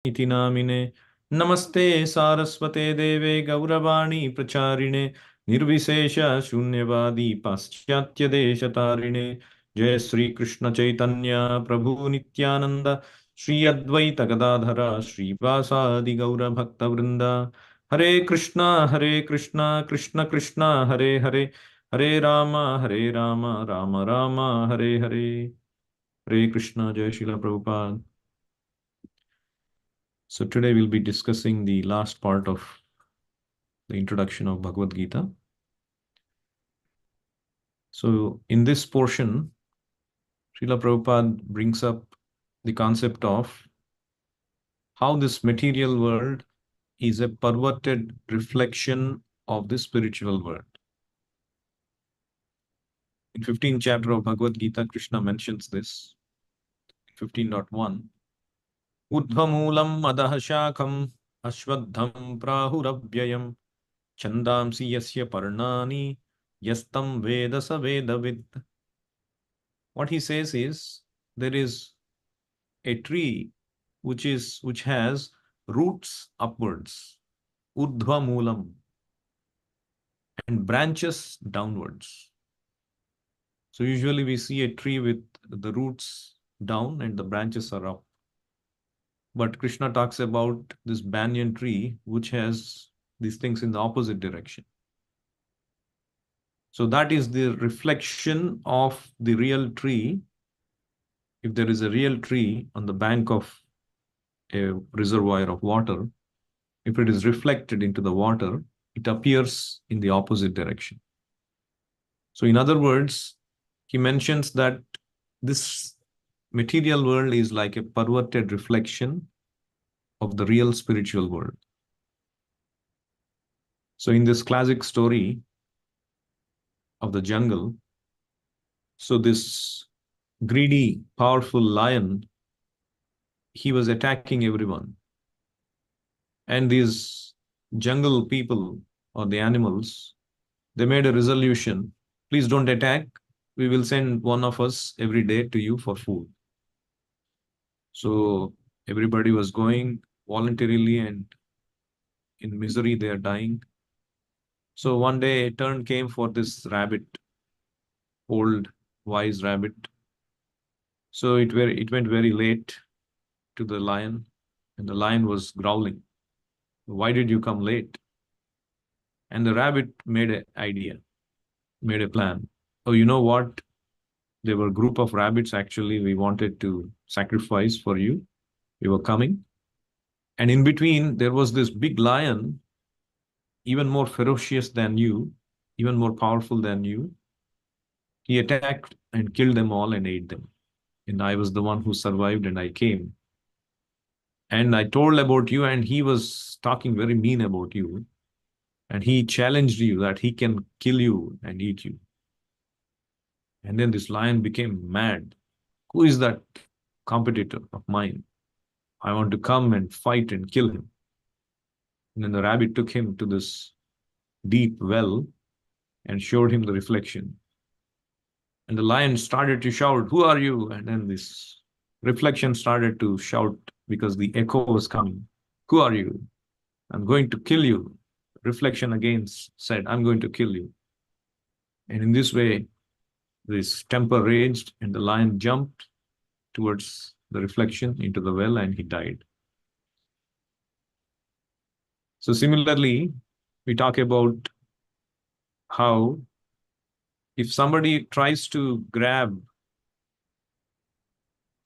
इति नामिने नमस्ते सारस्वते देवे गौरवाणी प्रचारिणे निर्विशेष शून्यवादी पाश्चात्य देश तारिणे जय श्री कृष्ण चैतन्य प्रभु नित्यानंद श्री अद्वैत गदाधर श्रीवासादि गौर भक्त वृंद हरे कृष्णा कृष्ण कृष्ण हरे हरे हरे राम राम राम हरे हरे हरे कृष्णा जय Srila Prabhupada. So today we'll be discussing the last part of the introduction of Bhagavad Gita. So in this portion, Srila Prabhupada brings up the concept of how this material world is a perverted reflection of the spiritual world. In 15th chapter of Bhagavad Gita, Krishna mentions this. 15.1 Urdhvamulam adah shakam ashwadham prahuravyayam chandamsi yasya parnani yastam veda sa vedavid. What he says is there is a tree which has roots upwards, urdhva moolam, and branches downwards. So usually we see a tree with the roots down and the branches are up. But Krishna talks about this banyan tree which has these things in the opposite direction. So that is the reflection of the real tree. If there is a real tree on the bank of a reservoir of water, if it is reflected into the water, it appears in the opposite direction. So, in other words, he mentions that this material world is like a perverted reflection of the real spiritual world. So, in this classic story of the jungle, so this greedy, powerful lion, he was attacking everyone. And these jungle people or the animals, they made a resolution: please don't attack. We will send one of us every day to you for food. So everybody was going voluntarily, and in misery they are dying. So one day a turn came for this rabbit, old wise rabbit. So it went very late to the lion, and the lion was growling, "Why did you come late?" And the rabbit made an idea, made a plan. Oh, you know what? There were a group of rabbits actually we wanted to sacrifice for you. We were coming. And in between, there was this big lion, even more ferocious than you, even more powerful than you. He attacked and killed them all and ate them. And I was the one who survived, and I came. And I told about you, and he was talking very mean about you. And he challenged you that he can kill you and eat you. And then this lion became mad. Who is that competitor of mine? I want to come and fight and kill him. And then the rabbit took him to this deep well and showed him the reflection. And the lion started to shout, "Who are you?" And then this reflection started to shout because the echo was coming. "Who are you? I'm going to kill you." Reflection again said, "I'm going to kill you." And in this way, this temper raged, and the lion jumped towards the reflection into the well, and he died. So similarly, we talk about how if somebody tries to grab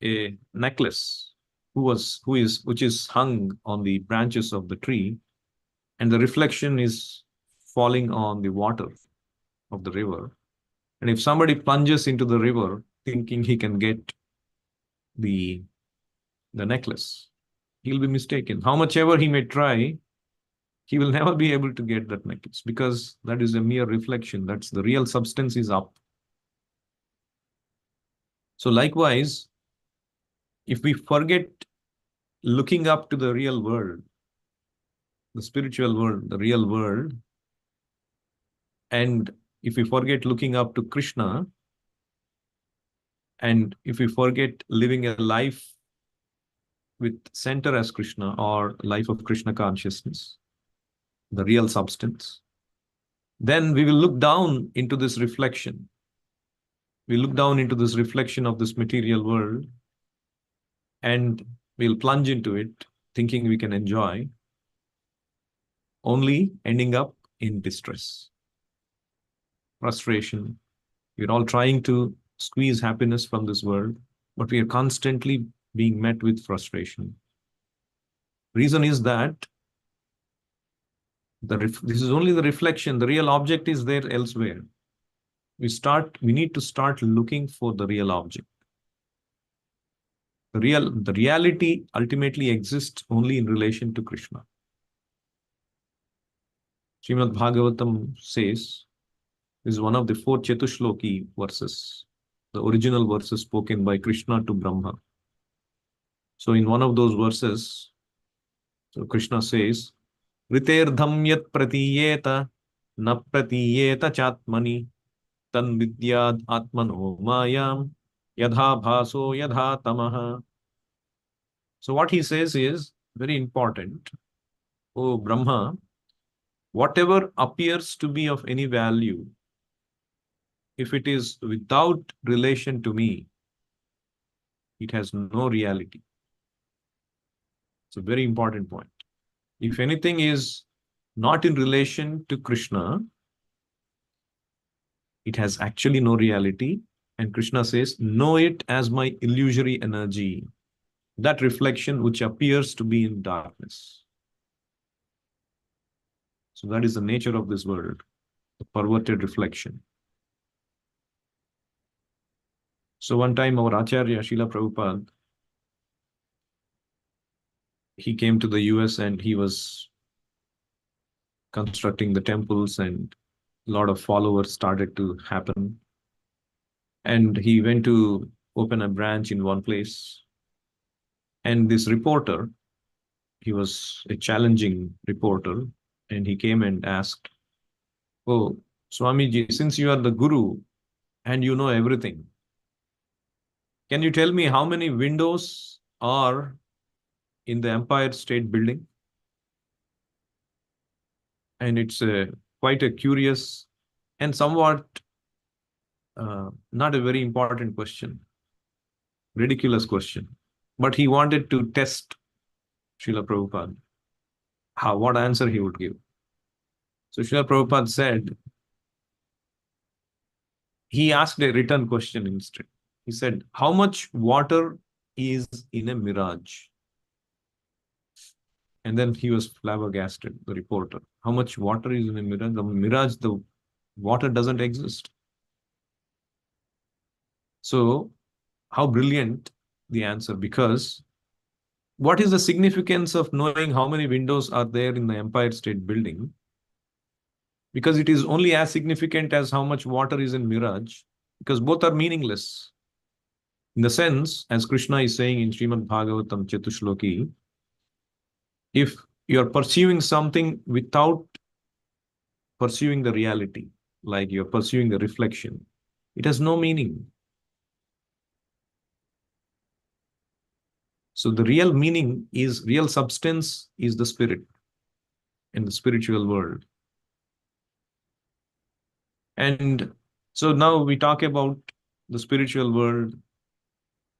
a necklace which is hung on the branches of the tree, and the reflection is falling on the water of the river, and if somebody plunges into the river thinking he can get the necklace, he'll be mistaken. How much ever he may try, he will never be able to get that necklace, because that is a mere reflection. That's the real substance is up. So likewise, if we forget looking up to the real world, the spiritual world, the real world, and if we forget looking up to Krishna, and if we forget living a life with center as Krishna or life of Krishna consciousness, the real substance, then we will look down into this reflection. We look down into this reflection of this material world and we'll plunge into it thinking we can enjoy, only ending up in distress, frustration. We're all trying to squeeze happiness from this world, but we are constantly being met with frustration. Reason is that this is only the reflection. The real object is there elsewhere. We need to start looking for the real object. The reality ultimately exists only in relation to Krishna. Srimad Bhagavatam says, this is one of the four Chatushloki verses, the original verses spoken by Krishna to Brahma. So in one of those verses, so Krishna says, Riterdham yat pratiyeta na pratiyeta chatmani tan vidyad atmano mayam yadha bhaso yadha tamaha. So what he says is very important. Oh Brahma, whatever appears to be of any value, if it is without relation to me, it has no reality. It's a very important point. If anything is not in relation to Krishna, it has actually no reality. And Krishna says, know it as my illusory energy, that reflection which appears to be in darkness. So that is the nature of this world, the perverted reflection. So one time our Acharya, Srila Prabhupada, he came to the US and he was constructing the temples and a lot of followers started to happen. And he went to open a branch in one place. And this reporter, he was a challenging reporter, and he came and asked, oh, Swamiji, since you are the guru and you know everything, can you tell me how many windows are in the Empire State Building? And it's quite a curious and somewhat not a very important question, ridiculous question. But he wanted to test Srila Prabhupada, what answer he would give. So Srila Prabhupada said, he asked a written question instead. He said, how much water is in a mirage? And then he was flabbergasted, the reporter. How much water is in a mirage? The mirage, the water doesn't exist. So how brilliant the answer, because what is the significance of knowing how many windows are there in the Empire State Building? Because it is only as significant as how much water is in mirage, because both are meaningless. In the sense, as Krishna is saying in Srimad Bhagavatam Chatushloki, if you are pursuing something without pursuing the reality, like you're pursuing the reflection, it has no meaning. So the real meaning is, real substance is the spirit in the spiritual world. And so now we talk about the spiritual world,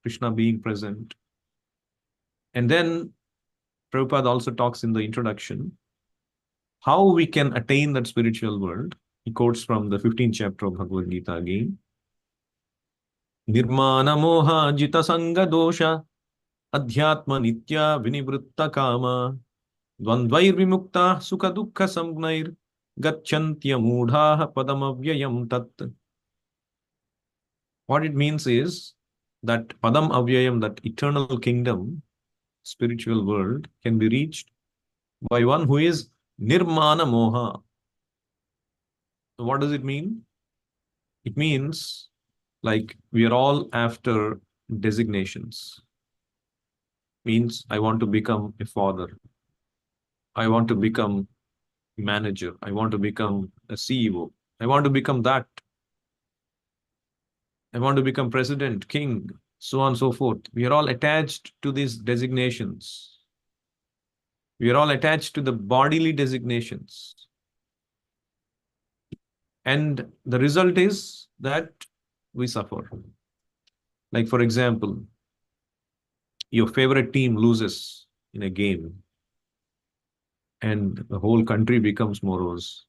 Krishna being present. And then Prabhupada also talks in the introduction how we can attain that spiritual world. He quotes from the 15th chapter of Bhagavad Gita again. Nirmana moha jita sanga dosha adhyatma nitya vinivritta kama dvandvair vimukta sukha dukkha samgnair gacchantya mudha padamavyayam tat. What it means is that padam avyayam, that eternal kingdom, spiritual world, can be reached by one who is nirmana moha. So what does it mean? It means like we are all after designations. Means I want to become a father. I want to become a manager. I want to become a CEO. I want to become that. I want to become president, king, so on and so forth. We are all attached to these designations. We are all attached to the bodily designations. And the result is that we suffer. Like, for example, your favorite team loses in a game and the whole country becomes morose.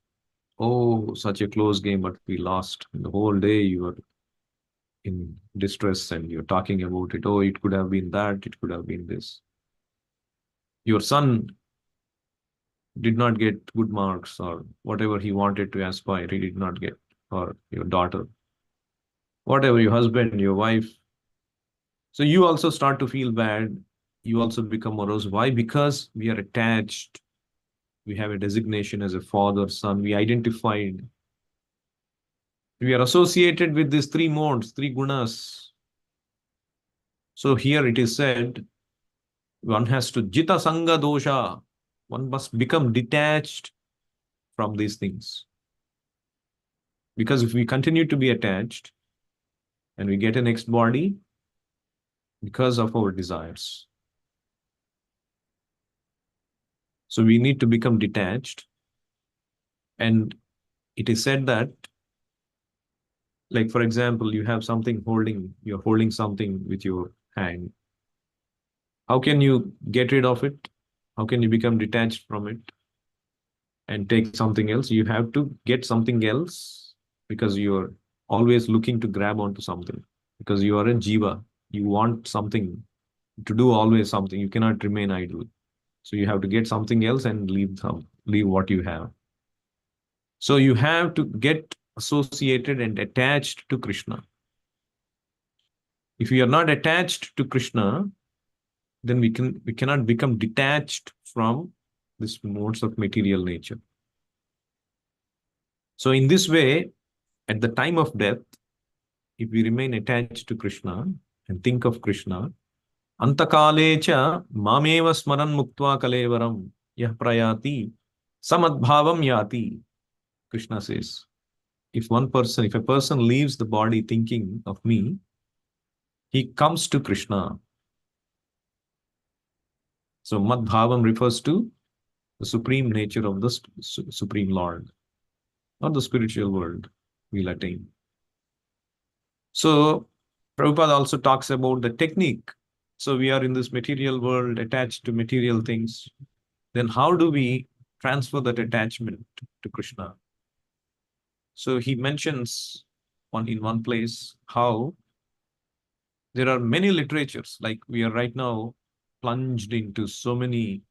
Oh, such a close game, but we lost. And the whole day you are in distress and you're talking about it. Oh, it could have been that, it could have been this. Your son did not get good marks or whatever he wanted to aspire, he did not get, or your daughter, whatever, your husband, your wife. So you also start to feel bad. You also become morose. Why? Because we are attached. We have a designation as a father, son. We identified. We are associated with these three modes, three gunas. So here it is said, one has to jita sanga dosha. One must become detached from these things. Because if we continue to be attached and we get a next body because of our desires. So we need to become detached. And it is said that, like, for example, you have something you're holding something with your hand. How can you get rid of it? How can you become detached from it and take something else? You have to get something else because you're always looking to grab onto something because you are a jiva. You want something to do, always something. You cannot remain idle. So you have to get something else and leave what you have. So you have to get associated and attached to Krishna. If we are not attached to Krishna, then we cannot become detached from these modes of material nature. So in this way, at the time of death, if we remain attached to Krishna and think of Krishna, antakale cha mameva smaran muktva kalevaram yah prayati samadbhavam yati. Krishna says, if a person leaves the body thinking of me, he comes to Krishna. So madbhavam refers to the supreme nature of the supreme Lord, or the spiritual world we'll attain. So Prabhupada also talks about the technique. So we are in this material world attached to material things. Then how do we transfer that attachment to Krishna? So he mentions in one place how there are many literatures, like we are right now plunged into so many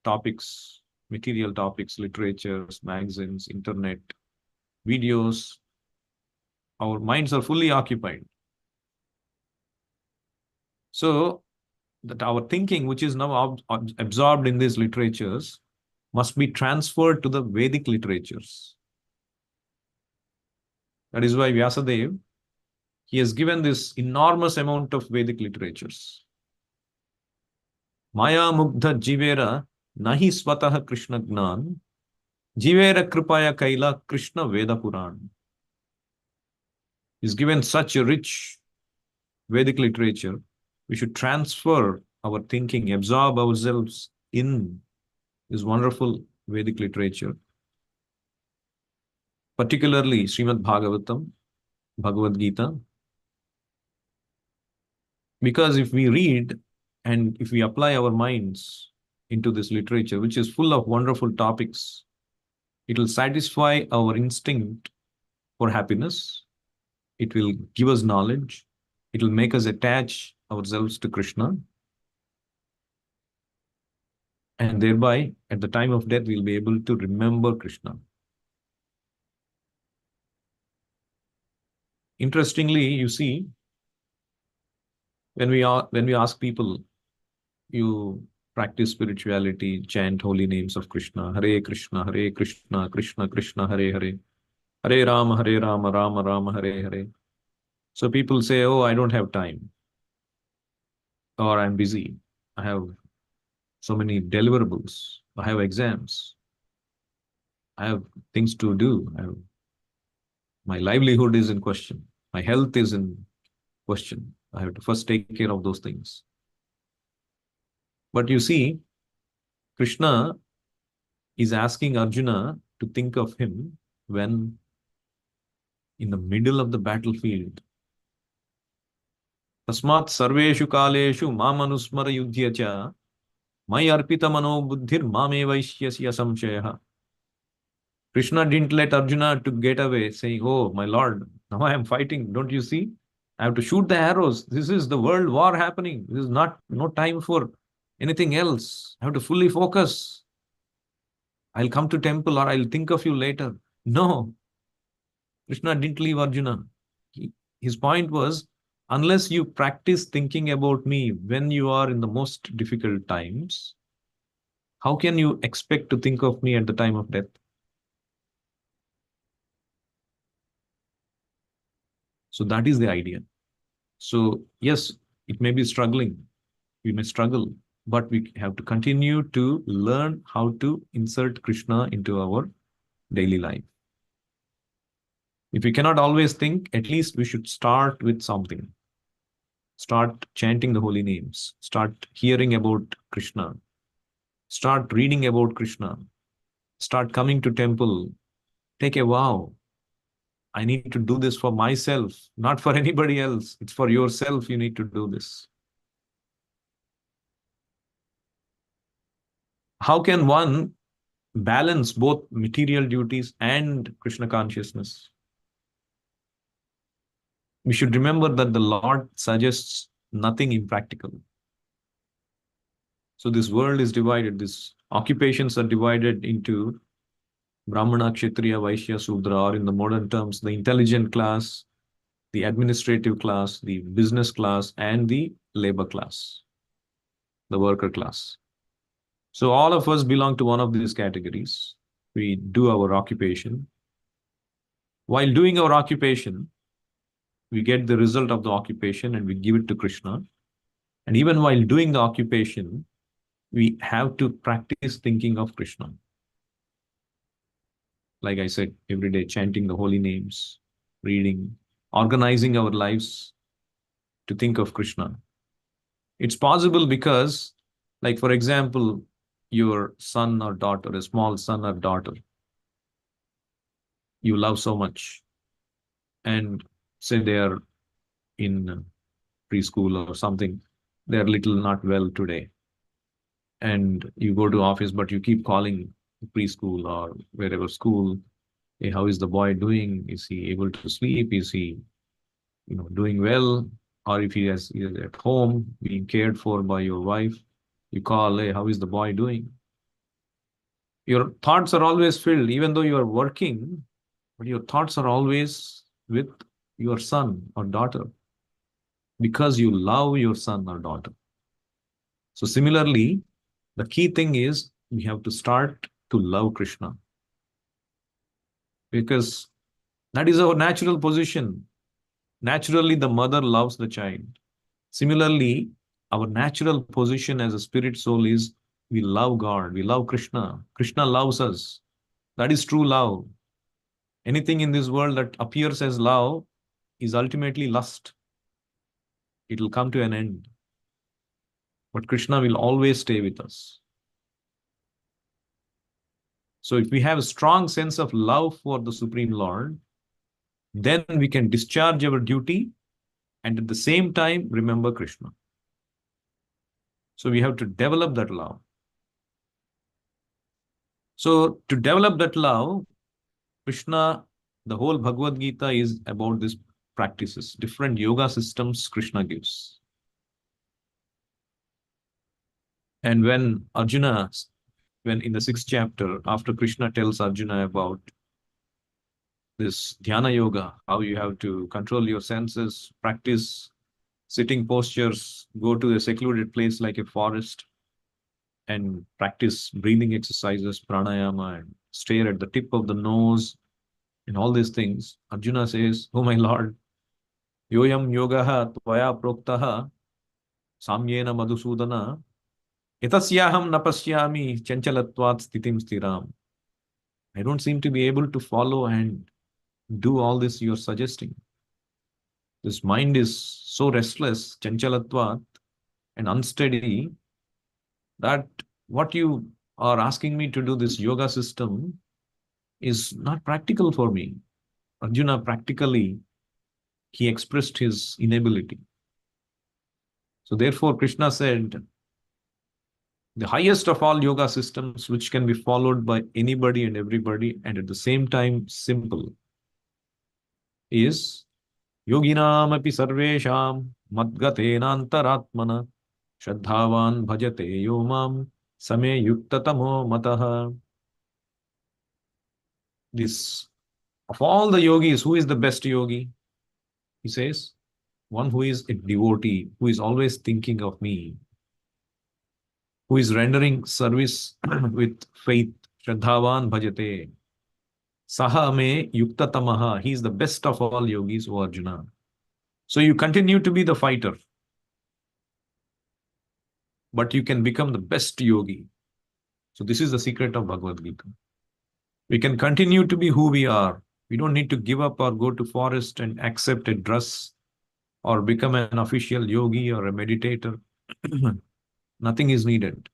topics, material topics, literatures, magazines, internet, videos. Our minds are fully occupied. So that our thinking, which is now absorbed in these literatures, must be transferred to the Vedic literatures. That is why Vyasadeva, he has given this enormous amount of Vedic literatures. Maya Mugdha Jivera Nahi Swataha Krishna Gnan Jivera Kripaya Kaila Krishna Veda Puran. He's given such a rich Vedic literature. We should transfer our thinking, absorb ourselves in this wonderful Vedic literature, particularly Srimad Bhagavatam, Bhagavad Gita. Because if we read and if we apply our minds into this literature, which is full of wonderful topics, it will satisfy our instinct for happiness. It will give us knowledge. It will make us attach ourselves to Krishna. And thereby, at the time of death, we'll be able to remember Krishna. Interestingly, you see, when we ask people, you practice spirituality, chant holy names of Krishna, Hare Krishna, Hare Krishna, Krishna Krishna, Hare Hare, Hare Rama, Rama Rama, Hare Hare. So people say, oh, I don't have time, or I'm busy. I have so many deliverables. I have exams. I have things to do. My livelihood is in question. My health is in question. I have to first take care of those things. But you see, Krishna is asking Arjuna to think of him when in the middle of the battlefield. Tasmat sarveshu kaleshu mamanusmara yudhya cha mai arpita mano buddhir mame vaishyasya samshayah. Krishna didn't let Arjuna to get away saying, "Oh, my Lord, now I am fighting. Don't you see? I have to shoot the arrows. This is the world war happening. This is not no time for anything else. I have to fully focus. I'll come to temple or I'll think of you later." No, Krishna didn't leave Arjuna. His point was, unless you practice thinking about me when you are in the most difficult times, how can you expect to think of me at the time of death? So that is the idea. So, yes, it may be struggling. We may struggle, but we have to continue to learn how to insert Krishna into our daily life. If we cannot always think, at least we should start with something. Start chanting the holy names. Start hearing about Krishna. Start reading about Krishna. Start coming to temple. Take a vow. I need to do this for myself, not for anybody else. It's for yourself. You need to do this. How can one balance both material duties and Krishna consciousness? We should remember that the Lord suggests nothing impractical. So this world is divided, these occupations are divided into Brahmana, Kshatriya, Vaishya, Sudra, or in the modern terms, the intelligent class, the administrative class, the business class, and the labor class, the worker class. So all of us belong to one of these categories. We do our occupation. While doing our occupation, we get the result of the occupation and we give it to Krishna. And even while doing the occupation, we have to practice thinking of Krishna. Like I said, every day chanting the holy names, reading, organizing our lives to think of Krishna. It's possible because, like for example, your son or daughter, a small son or daughter, you love so much, and say they are in preschool or something, they're little not well today, and you go to office, but you keep calling preschool or wherever school, hey, how is the boy doing? Is he able to sleep? Is he, doing well? Or if he is at home being cared for by your wife, you call, hey, how is the boy doing? Your thoughts are always filled, even though you are working, but your thoughts are always with your son or daughter because you love your son or daughter. So similarly, the key thing is we have to start to love Krishna because that is our natural position. Naturally, the mother loves the child. Similarly, our natural position as a spirit soul is we love God, we love Krishna. Krishna loves us. That is true love. Anything in this world that appears as love is ultimately lust. It will come to an end. But Krishna will always stay with us. So if we have a strong sense of love for the Supreme Lord, then we can discharge our duty and at the same time remember Krishna. So we have to develop that love. So to develop that love, Krishna, the whole Bhagavad Gita is about these practices, different yoga systems Krishna gives. And when in the 6th chapter, after Krishna tells Arjuna about this dhyana yoga, how you have to control your senses, practice sitting postures, go to a secluded place like a forest and practice breathing exercises, pranayama, and stare at the tip of the nose, and all these things. Arjuna says, "Oh my Lord, yoyam yogaha tvaya proktaha samyena madhusudana etasyaham napasyami chanchalatvat stitim stiram." I don't seem to be able to follow and do all this you're suggesting. This mind is so restless, chanchalatvat, and unsteady that what you are asking me to do, this yoga system, is not practical for me. Arjuna practically, he expressed his inability. So therefore, Krishna said, the highest of all yoga systems, which can be followed by anybody and everybody, and at the same time simple, is yoginam api sarvesham madgatena antaratmana shraddhavan bhajate yomam same yuktatamo mataha. This, of all the yogis, who is the best yogi? He says, one who is a devotee, who is always thinking of me, who is rendering service with faith. Shraddhavan bhajate. Saha me yuktatamaha. He is the best of all yogis, O Arjuna. So you continue to be the fighter, but you can become the best yogi. So this is the secret of Bhagavad Gita. We can continue to be who we are. We don't need to give up or go to forest and accept a dress or become an official yogi or a meditator. Nothing is needed.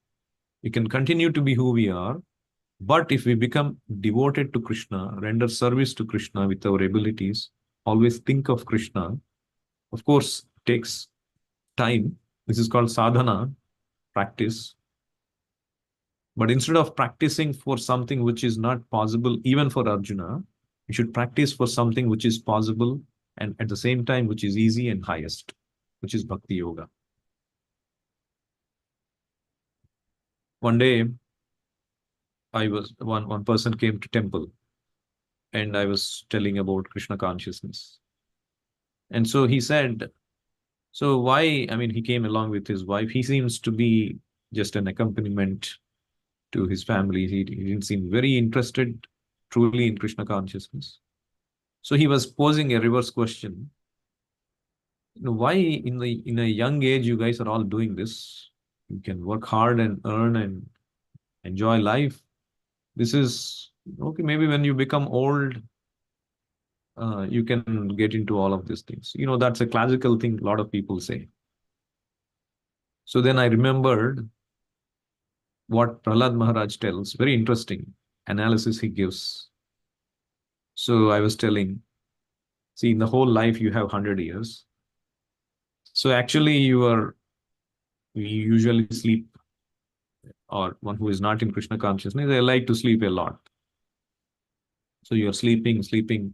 We can continue to be who we are, but if we become devoted to Krishna, render service to Krishna with our abilities, always think of Krishna, of course, takes time. This is called sadhana, practice. But instead of practicing for something which is not possible, even for Arjuna, we should practice for something which is possible and at the same time which is easy and highest, which is Bhakti Yoga. One day, one person came to temple and I was telling about Krishna consciousness. And so he said, so why, I mean, he came along with his wife. He seems to be just an accompaniment to his family. He didn't seem very interested truly in Krishna consciousness. So he was posing a reverse question. You know, why in a young age you guys are all doing this? You can work hard and earn and enjoy life. This is okay. Maybe when you become old, you can get into all of these things. You know, that's a classical thing a lot of people say. So then I remembered what Prahlad Maharaj tells, very interesting analysis he gives. So I was telling, see, in the whole life you have 100 years. So actually we usually sleep, or one who is not in Krishna consciousness, they like to sleep a lot. So you're sleeping,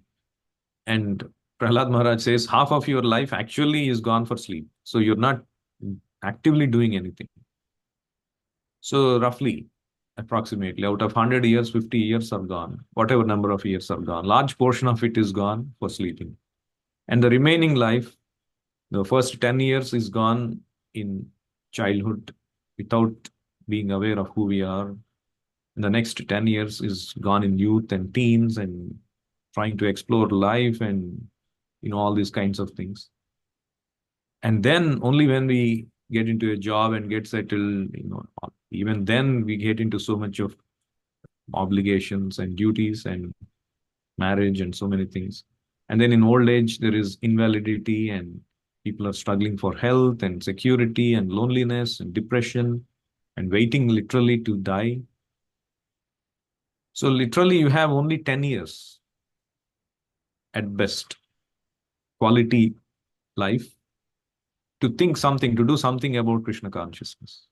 and Prahlad Maharaj says half of your life actually is gone for sleep. So you're not actively doing anything. So roughly, approximately, out of 100 years, 50 years are gone. Whatever number of years are gone. Large portion of it is gone for sleeping. And the remaining life, the first 10 years is gone in childhood without being aware of who we are. And the next 10 years is gone in youth and teens and trying to explore life and, you know, all these kinds of things. And then only when we get into a job and get settled, you know, even then we get into so much of obligations and duties and marriage and so many things. And then in old age, there is invalidity and people are struggling for health and security and loneliness and depression and waiting literally to die. So literally you have only 10 years at best, quality life, to think something, to do something about Krishna consciousness.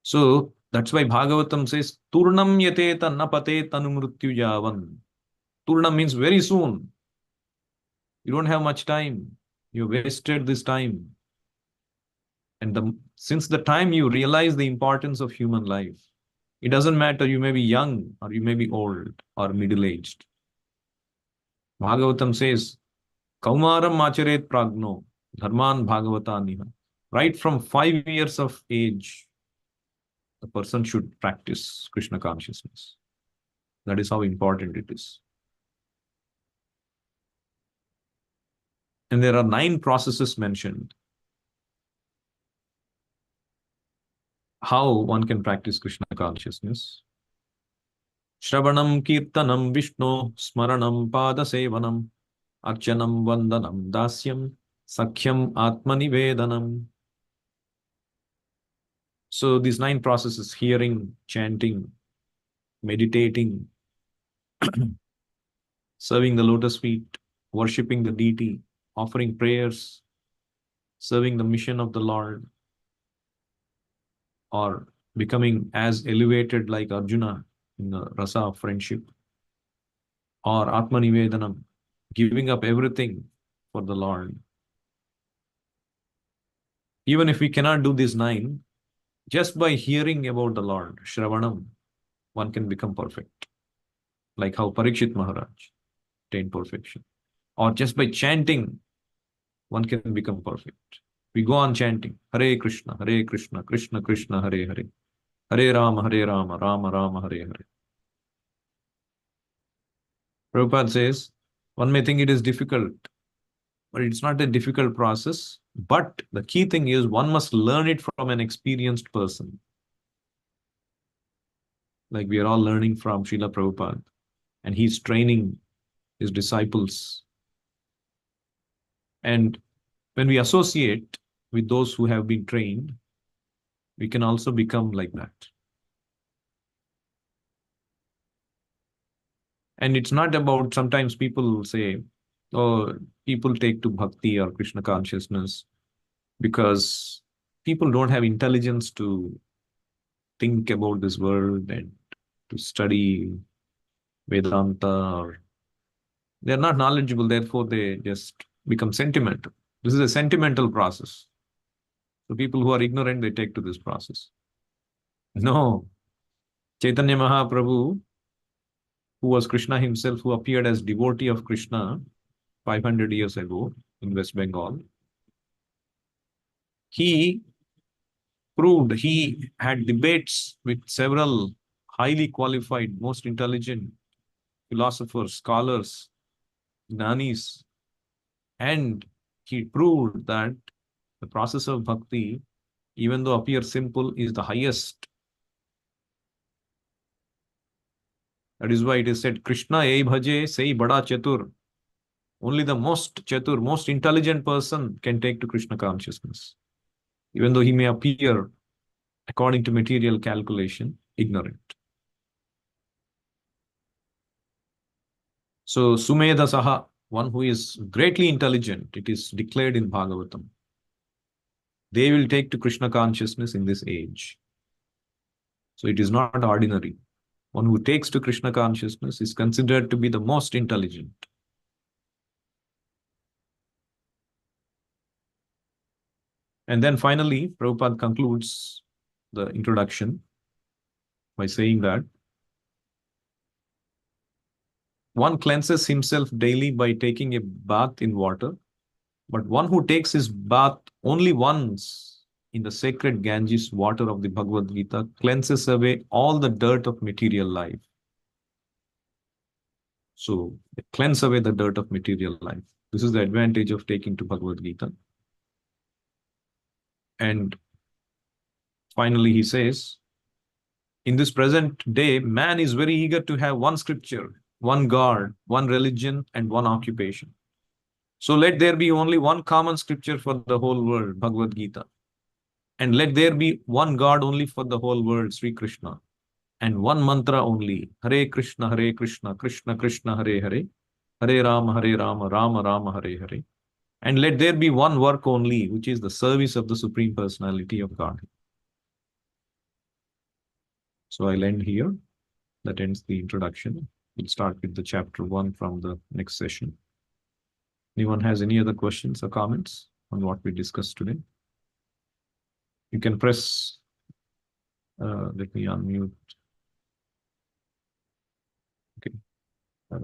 So that's why Bhagavatam says, Turnam yateta napate tanumrutyu javan. Turnam means very soon. You don't have much time. You wasted this time. And since the time you realize the importance of human life, it doesn't matter, you may be young or you may be old or middle-aged. Bhagavatam says, Kaumaram macharet pragno, dharman bhagavata niha. Right from 5 years of age, the person should practice Krishna consciousness. That is how important it is. And there are 9 processes mentioned. How one can practice Krishna consciousness. Shravanam kirtanam Vishnu smaranam pada sevanam Archanam Vandanam Dasyam Sakhyam Atmanivedanam. So these nine processes: hearing, chanting, meditating, serving the lotus feet, worshipping the deity, offering prayers, serving the mission of the Lord, or becoming as elevated like Arjuna in the rasa of friendship, or Atmanivedanam, giving up everything for the Lord. Even if we cannot do these nine, just by hearing about the Lord, Shravanam, one can become perfect, like how Parikshit Maharaj attained perfection. Or just by chanting, one can become perfect. We go on chanting, Hare Krishna, Krishna Krishna, Hare Hare, Hare Rama, Rama Rama, Hare Hare. Prabhupada says, one may think it is difficult, but it's not a difficult process. But the key thing is one must learn it from an experienced person. Like we are all learning from Srila Prabhupada, and he's training his disciples. And when we associate with those who have been trained, we can also become like that. And it's not about, sometimes people say, oh, people take to bhakti or Krishna consciousness because people don't have intelligence to think about this world and to study Vedanta, or they're not knowledgeable, therefore they just become sentimental. This is a sentimental process. So people who are ignorant, they take to this process. No, Chaitanya Mahaprabhu, who was Krishna himself, who appeared as devotee of Krishna 500 years ago in West Bengal, he proved, he had debates with several highly qualified, most intelligent philosophers, scholars, gnanis, and he proved that the process of bhakti, even though appears simple, is the highest. That is why it is said, Krishna ei bhaje sei bada chatur. Only the most chatur, most intelligent person can take to Krishna consciousness, even though he may appear, according to material calculation, ignorant. So, Sumedha Saha, one who is greatly intelligent, it is declared in Bhagavatam, they will take to Krishna consciousness in this age. So, it is not ordinary. One who takes to Krishna consciousness is considered to be the most intelligent. And then finally, Prabhupada concludes the introduction by saying that one cleanses himself daily by taking a bath in water, but one who takes his bath only once in the sacred Ganges water of the Bhagavad Gita cleanses away all the dirt of material life. So, cleanse away the dirt of material life. This is the advantage of taking to Bhagavad Gita. And finally, he says, in this present day, man is very eager to have one scripture, one God, one religion, and one occupation. So let there be only one common scripture for the whole world, Bhagavad Gita. And let there be one God only for the whole world, Sri Krishna. And one mantra only, Hare Krishna, Krishna Krishna, Hare Hare, Hare Rama, Rama Rama, Hare Hare. And let there be one work only, which is the service of the Supreme Personality of God. So I'll end here. That ends the introduction. We'll start with the chapter 1 from the next session. Anyone has any other questions or comments on what we discussed today? You can press, let me unmute. Okay. I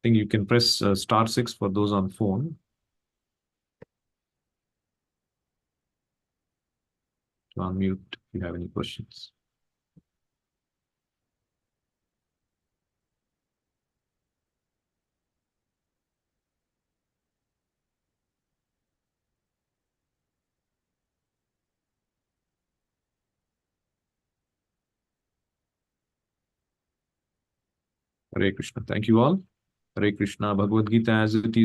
think you can press *6 for those on phone to unmute if you have any questions. Hare Krishna. Thank you all. Hare Krishna. Bhagavad Gita as it is